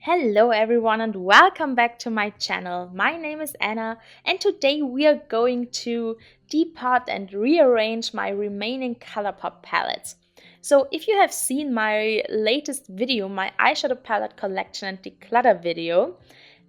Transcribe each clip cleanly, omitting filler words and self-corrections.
Hello everyone and welcome back to my channel. My name is Anna and today we are going to depot and rearrange my remaining Colourpop palettes. So if you have seen my latest video, my eyeshadow palette collection and declutter video,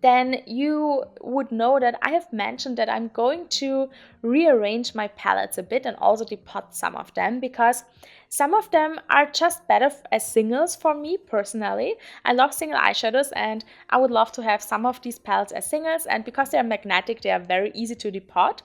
then you would know that I have mentioned that I'm going to rearrange my palettes a bit and also depot some of them because some of them are just better as singles for me personally. I love single eyeshadows and I would love to have some of these palettes as singles, and because they are magnetic, they are very easy to depot.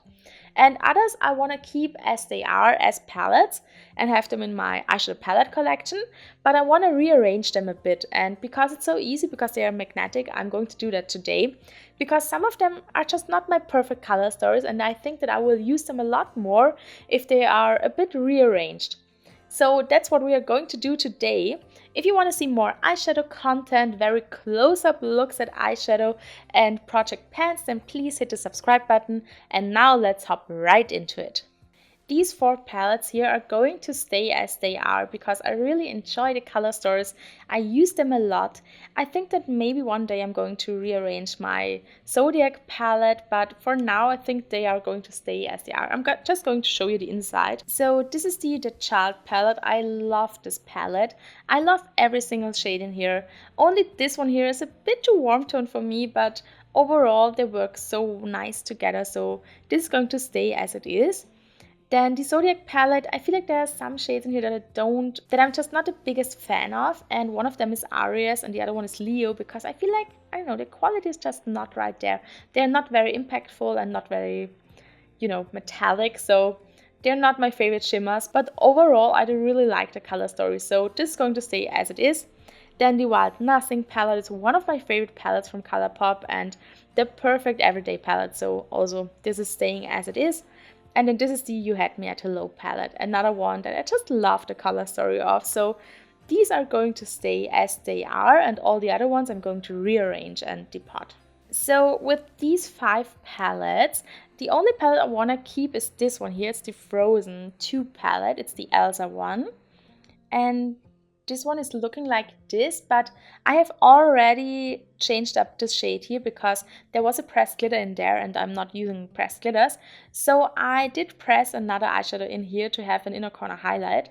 And others I want to keep as they are as palettes and have them in my eyeshadow palette collection, but I want to rearrange them a bit. And because it's so easy, because they are magnetic, I'm going to do that today, because some of them are just not my perfect color stories and I think that I will use them a lot more if they are a bit rearranged. So that's what we are going to do today. If you want to see more eyeshadow content, very close-up looks at eyeshadow and project pans, then please hit the subscribe button. And now let's hop right into it. These four palettes here are going to stay as they are because I really enjoy the color stories. I use them a lot. I think that maybe one day I'm going to rearrange my Zodiac palette, but for now I think they are going to stay as they are. I'm just going to show you the inside. So this is the Child palette. I love this palette. I love every single shade in here. Only this one here is a bit too warm tone for me, but overall they work so nice together. So this is going to stay as it is. Then the Zodiac palette, I feel like there are some shades in here that I'm just not the biggest fan of. And one of them is Aries and the other one is Leo, because I feel like, I don't know, the quality is just not right there. They're not very impactful and not very, metallic. So they're not my favorite shimmers. But overall, I do really like the color story. So this is going to stay as it is. Then the Wild Nothing palette is one of my favorite palettes from Colourpop and the perfect everyday palette. So also this is staying as it is. And then this is the You Had Me at Hello palette, another one that I just love the color story of. So these are going to stay as they are, and all the other ones I'm going to rearrange and depot. So with these 5 palettes, the only palette I want to keep is this one here. It's the Frozen 2 palette. It's the Elsa one. And this one is looking like this, but I have already changed up the shade here because there was a pressed glitter in there and I'm not using pressed glitters. So I did press another eyeshadow in here to have an inner corner highlight.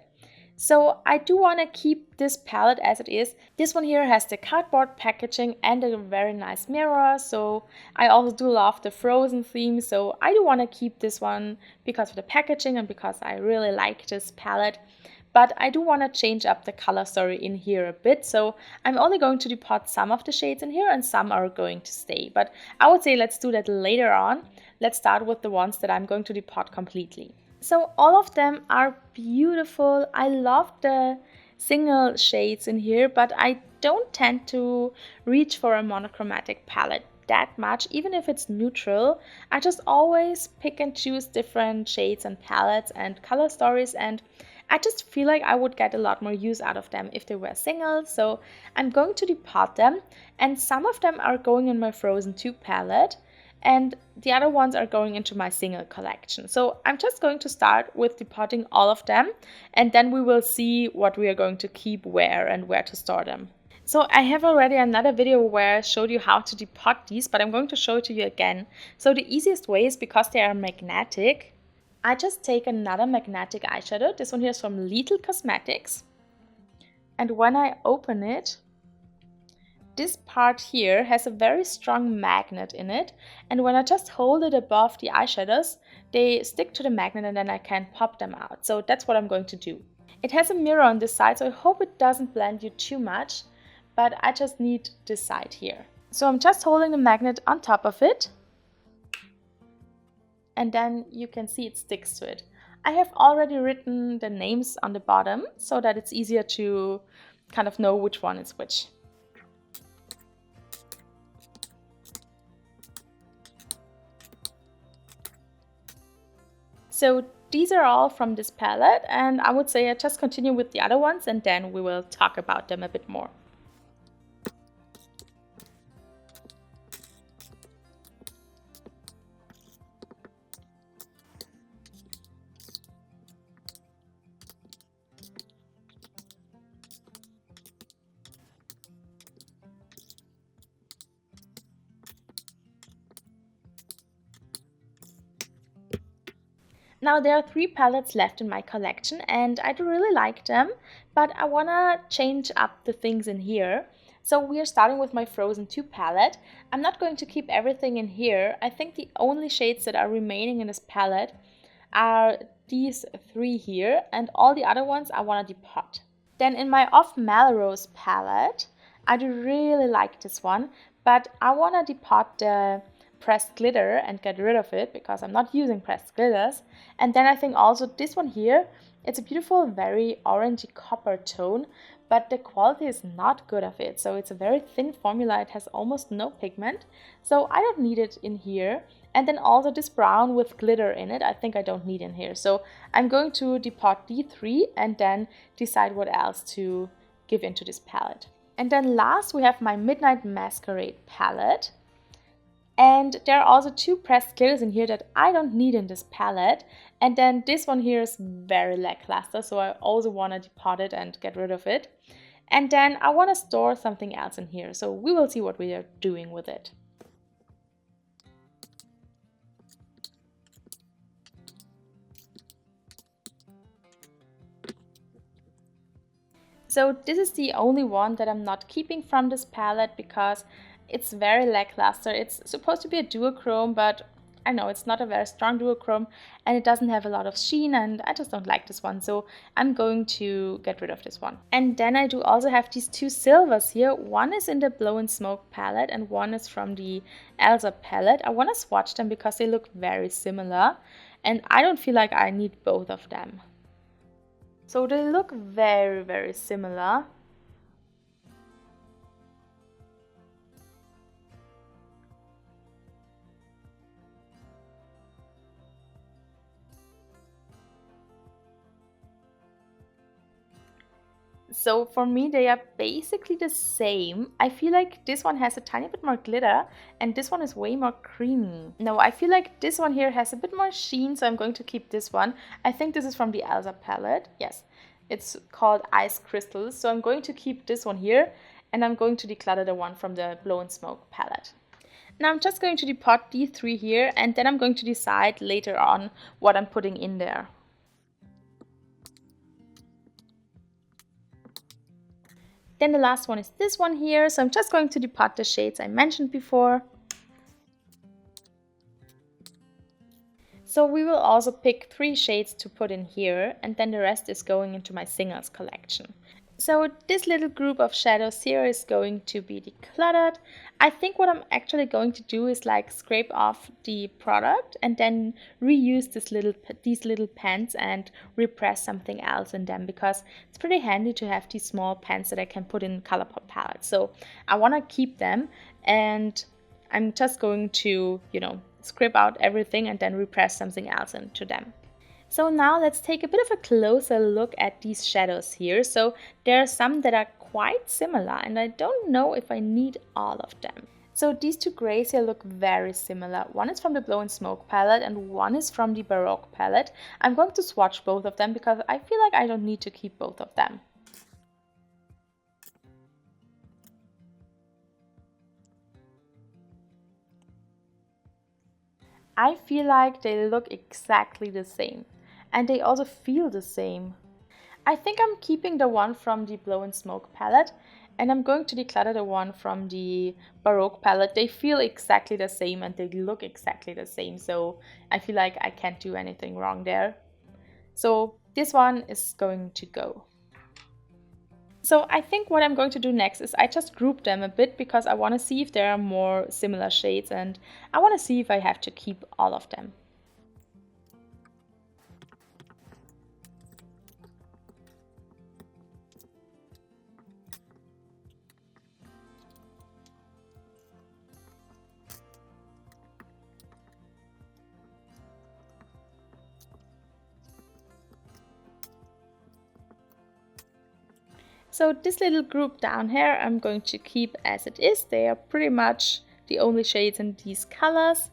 So I do want to keep this palette as it is. This one here has the cardboard packaging and a very nice mirror. So I also do love the Frozen theme. So I do want to keep this one because of the packaging and because I really like this palette. But I do want to change up the color story in here a bit. So I'm only going to depot some of the shades in here and some are going to stay. But I would say let's do that later on. Let's start with the ones that I'm going to depot completely. So all of them are beautiful. I love the single shades in here, but I don't tend to reach for a monochromatic palette that much, even if it's neutral. I just always pick and choose different shades and palettes and color stories, and I just feel like I would get a lot more use out of them if they were single. So I'm going to depot them, and some of them are going in my Frozen 2 palette and the other ones are going into my single collection. So I'm just going to start with depotting all of them, and then we will see what we are going to keep where and where to store them. So I have already another video where I showed you how to depot these, but I'm going to show it to you again. So the easiest way is because they are magnetic. I just take another magnetic eyeshadow. This one here is from Little Cosmetics. And when I open it, this part here has a very strong magnet in it. And when I just hold it above the eyeshadows, they stick to the magnet and then I can pop them out. So that's what I'm going to do. It has a mirror on this side, so I hope it doesn't blend you too much, but I just need this side here. So I'm just holding the magnet on top of it. And then you can see it sticks to it. I have already written the names on the bottom so that it's easier to kind of know which one is which. So these are all from this palette, and I would say I just continue with the other ones and then we will talk about them a bit more. Now there are 3 palettes left in my collection and I do really like them, but I wanna change up the things in here. So we are starting with my Frozen 2 palette. I'm not going to keep everything in here. I think the only shades that are remaining in this palette are these 3 here, and all the other ones I wanna depot. Then in my Off Melrose palette, I do really like this one, but I wanna depot the pressed glitter and get rid of it because I'm not using pressed glitters. And then I think also this one here, it's a beautiful, very orangey copper tone, but the quality is not good of it. So it's a very thin formula, it has almost no pigment. So I don't need it in here. And then also this brown with glitter in it, I think I don't need in here. So I'm going to depot D3 and then decide what else to give into this palette. And then last we have my Midnight Masquerade palette. And there are also 2 pressed glitters in here that I don't need in this palette. And then this one here is very lackluster, so I also want to depot it and get rid of it. And then I want to store something else in here, so we will see what we are doing with it. So this is the only one that I'm not keeping from this palette because it's very lackluster. It's supposed to be a duochrome, but I know it's not a very strong duochrome and it doesn't have a lot of sheen and I just don't like this one. So I'm going to get rid of this one. And then I do also have these 2 silvers here. One is in the Blow and Smoke palette and one is from the Elsa palette. I want to swatch them because they look very similar and I don't feel like I need both of them. So they look very, very similar. So for me, they are basically the same. I feel like this one has a tiny bit more glitter and this one is way more creamy. No, I feel like this one here has a bit more sheen, so I'm going to keep this one. I think this is from the Elsa palette. Yes, it's called Ice Crystals. So I'm going to keep this one here and I'm going to declutter the one from the Blow and Smoke palette. Now I'm just going to depot these 3 here and then I'm going to decide later on what I'm putting in there. Then the last one is this one here, so I'm just going to depot the shades I mentioned before. So we will also pick 3 shades to put in here, and then the rest is going into my singles collection. So this little group of shadows here is going to be decluttered. I think what I'm actually going to do is like scrape off the product and then reuse these little pens and repress something else in them because it's pretty handy to have these small pens that I can put in Colourpop palettes. So I want to keep them and I'm just going to, scrape out everything and then repress something else into them. So now let's take a bit of a closer look at these shadows here. So there are some that are quite similar and I don't know if I need all of them. So these 2 grays here look very similar. One is from the Blow and Smoke palette and one is from the Baroque palette. I'm going to swatch both of them because I feel like I don't need to keep both of them. I feel like they look exactly the same. And they also feel the same. I think I'm keeping the one from the Blow and Smoke palette and I'm going to declutter the one from the Baroque palette. They feel exactly the same and they look exactly the same, so I feel like I can't do anything wrong there. So this one is going to go. So I think what I'm going to do next is I just group them a bit because I want to see if there are more similar shades and I want to see if I have to keep all of them. So this little group down here I'm going to keep as it is. They are pretty much the only shades in these colors.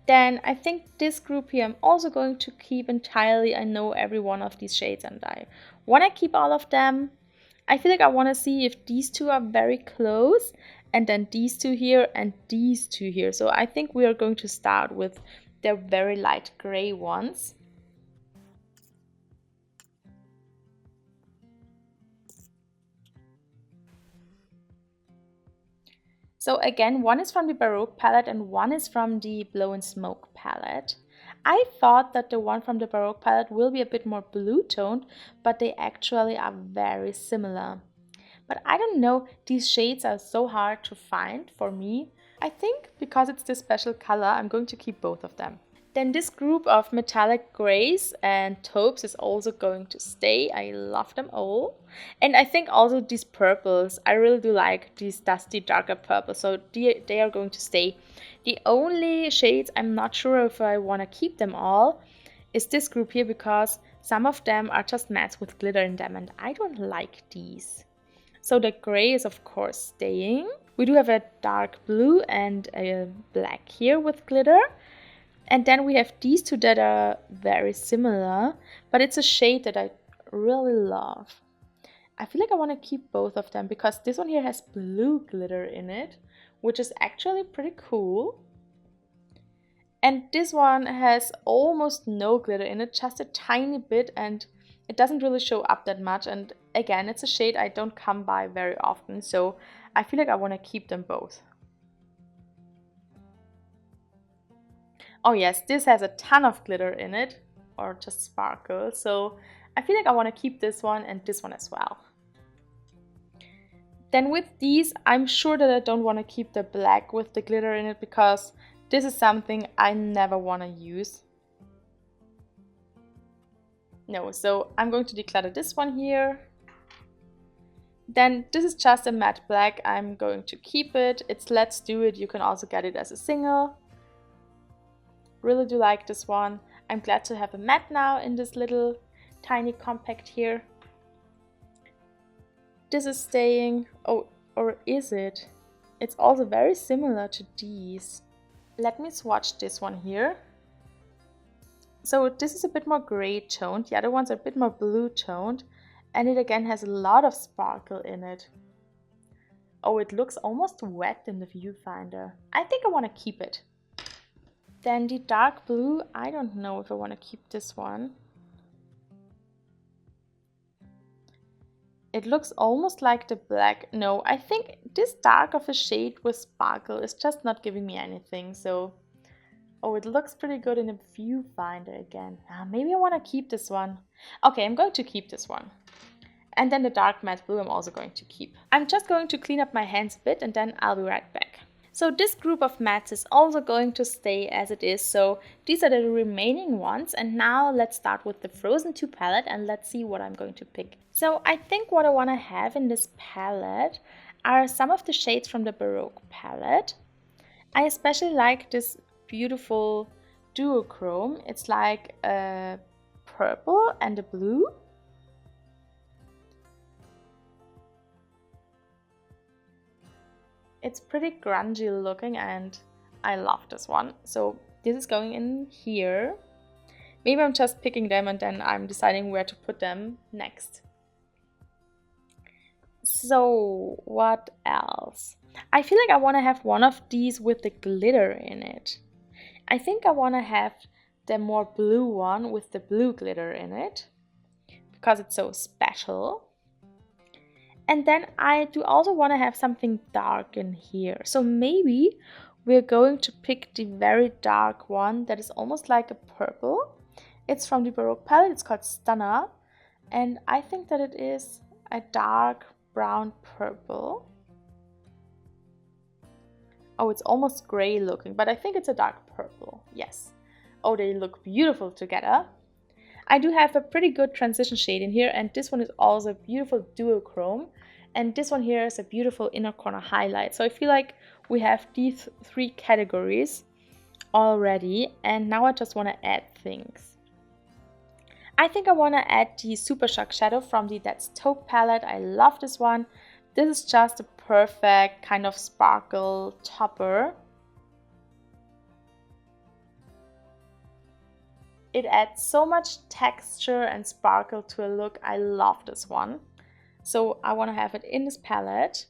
Then I think this group here I'm also going to keep entirely. I know every one of these shades and I want to keep all of them. I feel like I want to see if these 2 are very close and then these 2 here and these 2 here. So I think we are going to start with the very light gray ones. So again, one is from the Baroque palette and one is from the Blow and Smoke palette. I thought that the one from the Baroque palette will be a bit more blue toned, but they actually are very similar. But I don't know, these shades are so hard to find for me. I think because it's this special color, I'm going to keep both of them. Then this group of metallic grays and taupes is also going to stay. I love them all. And I think also these purples, I really do like these dusty darker purples, so they are going to stay. The only shades I'm not sure if I want to keep them all is this group here, because some of them are just mattes with glitter in them and I don't like these. So the gray is of course staying. We do have a dark blue and a black here with glitter. And then we have these two that are very similar, but it's a shade that I really love. I feel like I want to keep both of them because this one here has blue glitter in it, which is actually pretty cool. And this one has almost no glitter in it, just a tiny bit, and it doesn't really show up that much. And again, it's a shade I don't come by very often, so I feel like I want to keep them both. Oh yes, this has a ton of glitter in it, or just sparkle, so I feel like I want to keep this one and this one as well. Then with these, I'm sure that I don't want to keep the black with the glitter in it because this is something I never want to use. No, so I'm going to declutter this one here. Then this is just a matte black, I'm going to keep it. It's Let's Do It, you can also get it as a single. Really do like this one. I'm glad to have a matte now in this little tiny compact here. This is staying. Oh, or is it? It's also very similar to these. Let me swatch this one here. So this is a bit more gray toned. The other ones are a bit more blue toned. And it again has a lot of sparkle in it. Oh, it looks almost wet in the viewfinder. I think I want to keep it. Then the dark blue, I don't know if I want to keep this one. It looks almost like the black. No, I think this dark of a shade with sparkle is just not giving me anything. So, oh, it looks pretty good in the viewfinder again. Maybe I want to keep this one. Okay, I'm going to keep this one. And then the dark matte blue I'm also going to keep. I'm just going to clean up my hands a bit and then I'll be right back. So this group of mattes is also going to stay as it is. So these are the remaining ones. And now let's start with the Frozen 2 palette and let's see what I'm going to pick. So I think what I want to have in this palette are some of the shades from the Baroque palette. I especially like this beautiful duochrome. It's like a purple and a blue. It's pretty grungy looking and I love this one. So this is going in here. Maybe I'm just picking them and then I'm deciding where to put them next. So what else? I feel like I want to have one of these with the glitter in it. I think I want to have the more blue one with the blue glitter in it because it's so special. And then I do also want to have something dark in here. So maybe we're going to pick the very dark one that is almost like a purple. It's from the Baroque palette. It's called Stunner. And I think that it is a dark brown purple. Oh, it's almost gray looking, but I think it's a dark purple. Yes. Oh, they look beautiful together. I do have a pretty good transition shade in here, and this one is also a beautiful duochrome. And this one here is a beautiful inner corner highlight. So I feel like we have these three categories already, and now I just want to add things. I think I want to add the Super Shock Shadow from the That's Taupe palette. I love this one. This is just a perfect kind of sparkle topper. It adds so much texture and sparkle to a look. I love this one. So I want to have it in this palette.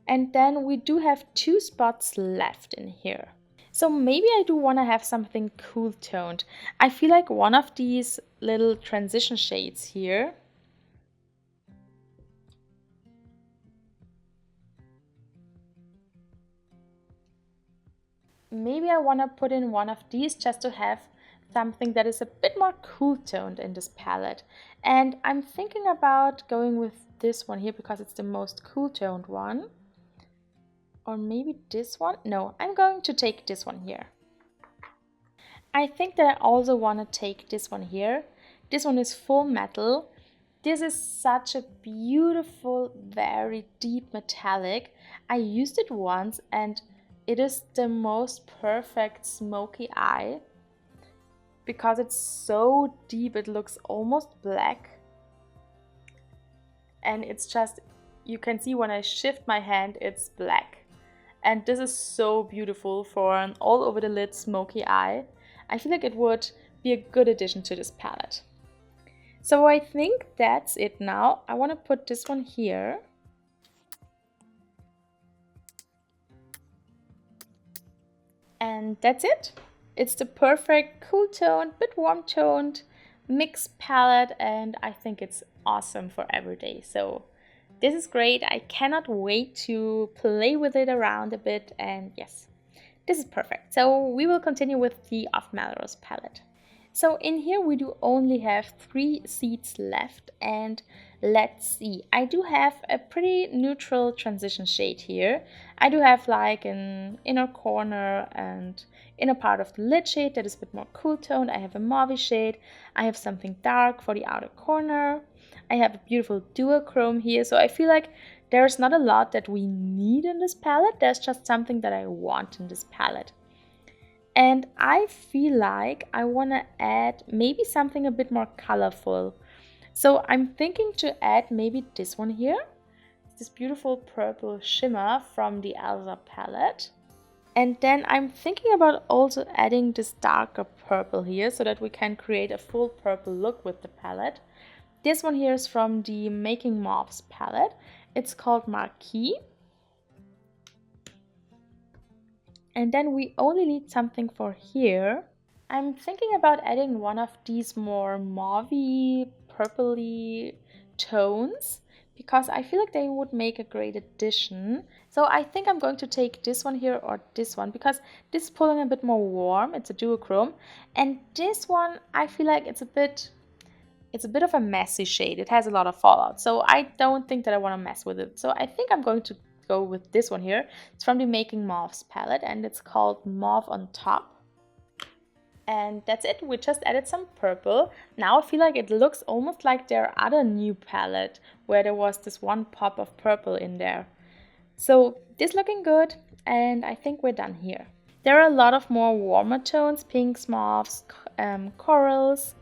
And then we do have 2 spots left in here. So maybe I do want to have something cool toned. I feel like one of these little transition shades here maybe I want to put in one of these just to have something that is a bit more cool toned in this palette. And I'm thinking about going with this one here because it's the most cool toned one. Or maybe this one? No, I'm going to take this one here. I think that I also want to take this one here. This one is full metal. This is such a beautiful, very deep metallic. I used it once and it is the most perfect smoky eye because it's so deep, it looks almost black. And it's just, you can see when I shift my hand, it's black. And this is so beautiful for an all over the lid smoky eye. I feel like it would be a good addition to this palette. So I think that's it now. I want to put this one here. And that's it. It's the perfect cool toned, bit warm toned mixed palette, and I think it's awesome for every day. So this is great. I cannot wait to play with it around a bit, and yes, this is perfect. So we will continue with the Of Melrose palette. So in here we do only have 3 seeds left, and let's see. I do have a pretty neutral transition shade here. I do have like an inner corner and inner part of the lid shade that is a bit more cool toned. I have a mauve shade. I have something dark for the outer corner. I have a beautiful duochrome here. So I feel like there's not a lot that we need in this palette. There's just something that I want in this palette. And I feel like I want to add maybe something a bit more colorful. So I'm thinking to add maybe this one here. This beautiful purple shimmer from the Elsa palette. And then I'm thinking about also adding this darker purple here so that we can create a full purple look with the palette. This one here is from the Making Mauves palette. It's called Marquis. And then we only need something for here. I'm thinking about adding one of these more mauvey, purpley tones because I feel like they would make a great addition. So I think I'm going to take this one here or this one because this is pulling a bit more warm. It's a duochrome. And this one, I feel like it's a bit of a messy shade. It has a lot of fallout. So I don't think that I want to mess with it. So I think I'm going to go with this one here. It's from the Making Mauves palette and it's called Mauve on Top. And that's it. We just added some purple. Now I feel like it looks almost like their other new palette where there was this one pop of purple in there. So this looking good and I think we're done here. There are a lot of more warmer tones, pinks, mauves, corals.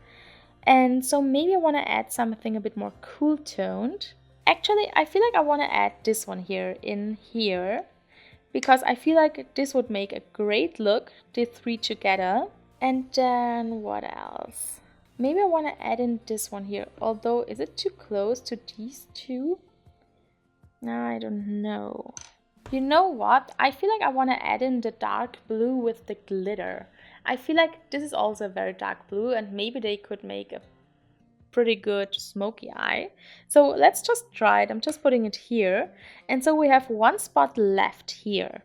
And so maybe I want to add something a bit more cool toned. Actually, I feel like I want to add this one here in here because I feel like this would make a great look, the 3 together. And then what else? Maybe I want to add in this one here, although is it too close to these two? No, I don't know. You know what? I feel like I want to add in the dark blue with the glitter. I feel like this is also a very dark blue and maybe they could make a pretty good smoky eye. So let's just try it. I'm just putting it here. And so we have one spot left here.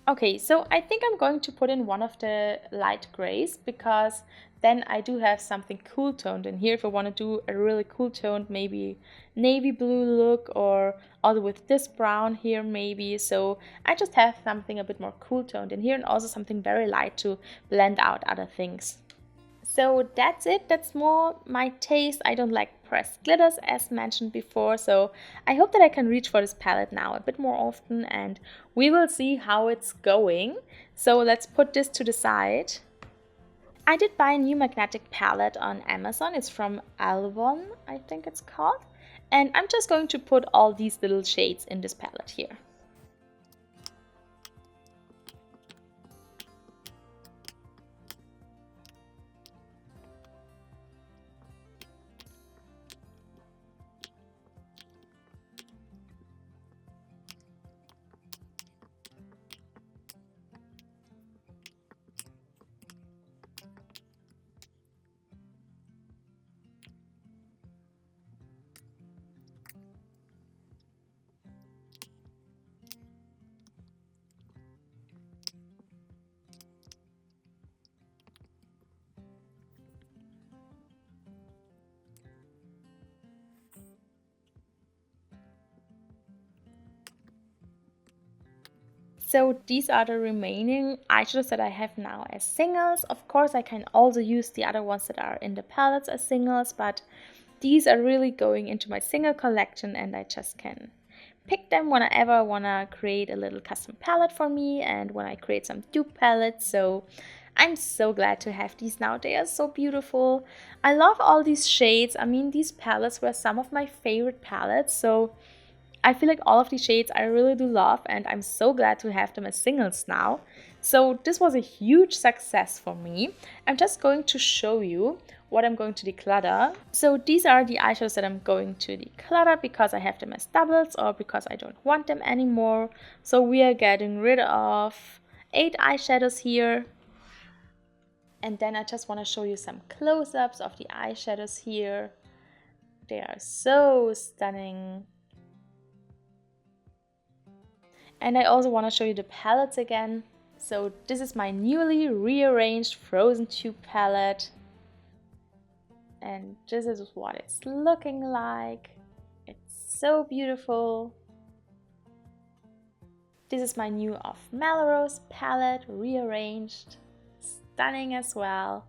Okay, so I think I'm going to put in one of the light grays because then I do have something cool toned in here if I want to do a really cool toned maybe navy blue look or also with this brown here maybe. So I just have something a bit more cool toned in here and also something very light to blend out other things. So that's it. That's more my taste. I don't like pressed glitters as mentioned before. So I hope that I can reach for this palette now a bit more often and we will see how it's going. So let's put this to the side. I did buy a new magnetic palette on Amazon. It's from Alvon, I think it's called. And I'm just going to put all these little shades in this palette here. So these are the remaining eyeshadows that I have now as singles. Of course, I can also use the other ones that are in the palettes as singles, but these are really going into my single collection, and I just can pick them whenever I want to create a little custom palette for me and when I create some dupe palettes. So I'm so glad to have these now. They are so beautiful. I love all these shades. I mean, these palettes were some of my favorite palettes, so I feel like all of these shades I really do love, and I'm so glad to have them as singles now. So this was a huge success for me. I'm just going to show you what I'm going to declutter. So these are the eyeshadows that I'm going to declutter because I have them as doubles or because I don't want them anymore. So we are getting rid of 8 eyeshadows here. And then I just want to show you some close-ups of the eyeshadows here. They are so stunning. And I also want to show you the palettes again. So this is my newly rearranged Frozen Tube palette. And this is what it's looking like. It's so beautiful. This is my new Of Melrose palette, rearranged. Stunning as well.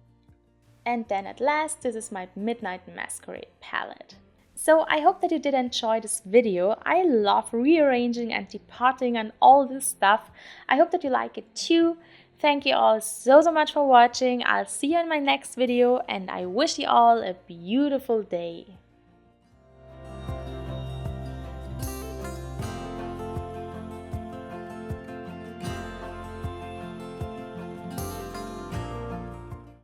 And then at last, this is my Midnight Masquerade palette. So I hope that you did enjoy this video. I love rearranging and depotting and all this stuff. I hope that you like it too. Thank you all so much for watching. I'll see you in my next video, and I wish you all a beautiful day.